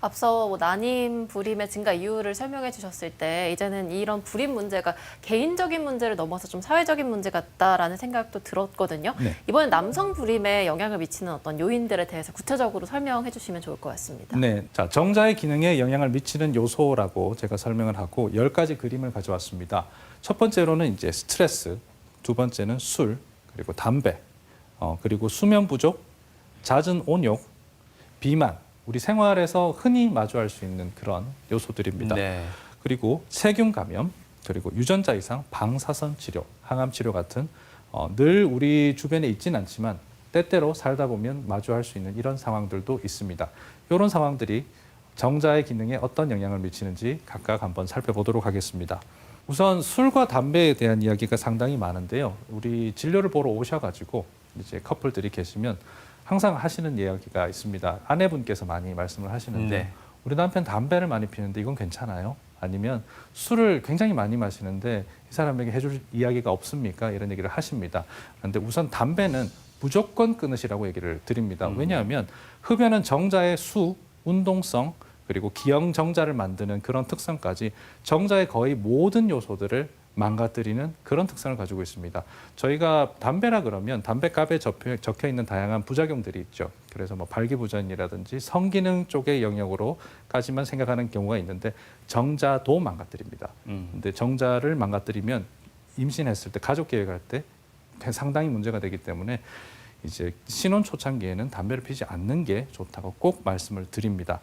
앞서 뭐 난임, 불임의 증가 이유를 설명해 주셨을 때 이제는 이런 불임 문제가 개인적인 문제를 넘어서 좀 사회적인 문제 같다라는 생각도 들었거든요. 네. 이번엔 남성 불임에 영향을 미치는 어떤 요인들에 대해서 구체적으로 설명해 주시면 좋을 것 같습니다. 네, 자, 정자의 기능에 영향을 미치는 요소라고 제가 설명을 하고 10가지 그림을 가져왔습니다. 첫 번째로는 이제 스트레스, 두 번째는 술, 그리고 담배, 그리고 수면 부족, 잦은 온욕, 비만, 우리 생활에서 흔히 마주할 수 있는 그런 요소들입니다. 네. 그리고 세균 감염, 그리고 유전자 이상, 방사선 치료, 항암 치료 같은 늘 우리 주변에 있지는 않지만 때때로 살다 보면 마주할 수 있는 이런 상황들도 있습니다. 이런 상황들이 정자의 기능에 어떤 영향을 미치는지 각각 한번 살펴보도록 하겠습니다. 우선 술과 담배에 대한 이야기가 상당히 많은데요. 우리 진료를 보러 오셔가지고 이제 커플들이 계시면 항상 하시는 이야기가 있습니다. 아내분께서 많이 말씀을 하시는데 네. 우리 남편 담배를 많이 피는데 이건 괜찮아요? 아니면 술을 굉장히 많이 마시는데 이 사람에게 해줄 이야기가 없습니까? 이런 얘기를 하십니다. 그런데 우선 담배는 무조건 끊으시라고 얘기를 드립니다. 왜냐하면 흡연은 정자의 수, 운동성, 그리고 기형 정자를 만드는 그런 특성까지 정자의 거의 모든 요소들을 망가뜨리는 그런 특성을 가지고 있습니다. 저희가 담배라 그러면 담배갑에 적혀 있는 다양한 부작용들이 있죠. 그래서 뭐 발기부전이라든지 성기능 쪽의 영역으로까지만 생각하는 경우가 있는데 정자도 망가뜨립니다. 근데 정자를 망가뜨리면 임신했을 때 가족 계획할 때 상당히 문제가 되기 때문에 이제 신혼 초창기에는 담배를 피지 않는 게 좋다고 꼭 말씀을 드립니다.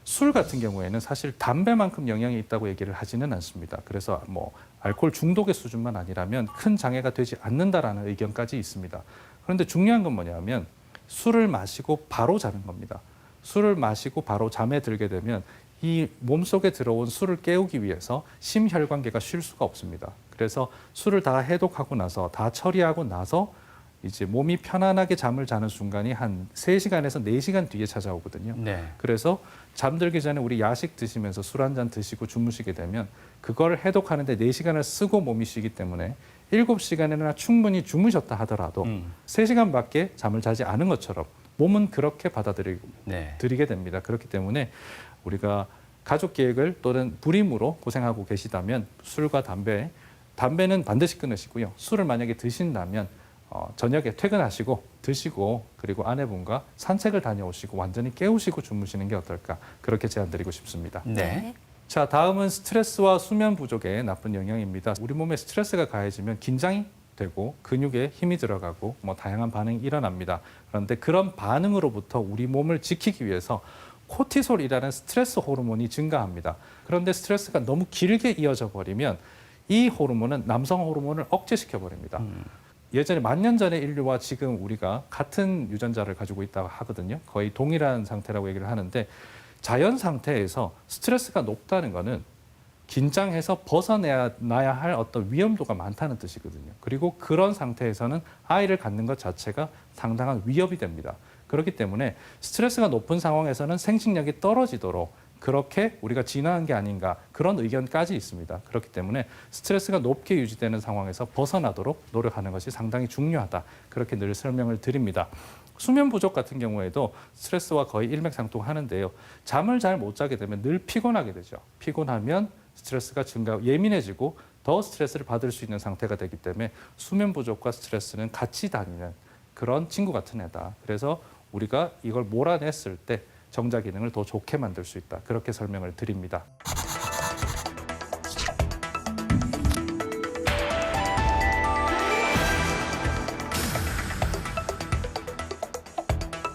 술 같은 경우에는 사실 담배만큼 영향이 있다고 얘기를 하지는 않습니다. 그래서 뭐 알코올 중독의 수준만 아니라면 큰 장애가 되지 않는다라는 의견까지 있습니다. 그런데 중요한 건 뭐냐면 술을 마시고 바로 자는 겁니다. 술을 마시고 바로 잠에 들게 되면 이 몸속에 들어온 술을 깨우기 위해서 심혈관계가 쉴 수가 없습니다. 그래서 술을 다 해독하고 나서 다 처리하고 나서 이제 몸이 편안하게 잠을 자는 순간이 한 3시간에서 4시간 뒤에 찾아오거든요. 네. 그래서 잠들기 전에 우리 야식 드시면서 술 한 잔 드시고 주무시게 되면 그걸 해독하는데 4시간을 쓰고 몸이 쉬기 때문에 7시간이나 충분히 주무셨다 하더라도 3시간밖에 잠을 자지 않은 것처럼 몸은 그렇게 받아들이게 네. 됩니다. 그렇기 때문에 우리가 가족 계획을 또는 불임으로 고생하고 계시다면 술과 담배는 반드시 끊으시고요. 술을 만약에 드신다면 저녁에 퇴근하시고 드시고 그리고 아내분과 산책을 다녀오시고 완전히 깨우시고 주무시는 게 어떨까 그렇게 제안드리고 싶습니다. 네. 자, 다음은 스트레스와 수면 부족의 나쁜 영향입니다. 우리 몸에 스트레스가 가해지면 긴장이 되고 근육에 힘이 들어가고 뭐 다양한 반응이 일어납니다. 그런데 그런 반응으로부터 우리 몸을 지키기 위해서 코티솔이라는 스트레스 호르몬이 증가합니다. 그런데 스트레스가 너무 길게 이어져 버리면 이 호르몬은 남성 호르몬을 억제시켜 버립니다. 예전에 1000년 전의 인류와 지금 우리가 같은 유전자를 가지고 있다고 하거든요. 거의 동일한 상태라고 얘기를 하는데 자연 상태에서 스트레스가 높다는 거는 긴장해서 벗어나야 할 어떤 위험도가 많다는 뜻이거든요. 그리고 그런 상태에서는 아이를 갖는 것 자체가 상당한 위협이 됩니다. 그렇기 때문에 스트레스가 높은 상황에서는 생식력이 떨어지도록 그렇게 우리가 진화한 게 아닌가 그런 의견까지 있습니다. 그렇기 때문에 스트레스가 높게 유지되는 상황에서 벗어나도록 노력하는 것이 상당히 중요하다. 그렇게 늘 설명을 드립니다. 수면 부족 같은 경우에도 스트레스와 거의 일맥상통하는데요. 잠을 잘 못 자게 되면 늘 피곤하게 되죠. 피곤하면 스트레스가 예민해지고 더 스트레스를 받을 수 있는 상태가 되기 때문에 수면 부족과 스트레스는 같이 다니는 그런 친구 같은 애다. 그래서 우리가 이걸 몰아냈을 때 정자 기능을 더 좋게 만들 수 있다. 그렇게 설명을 드립니다.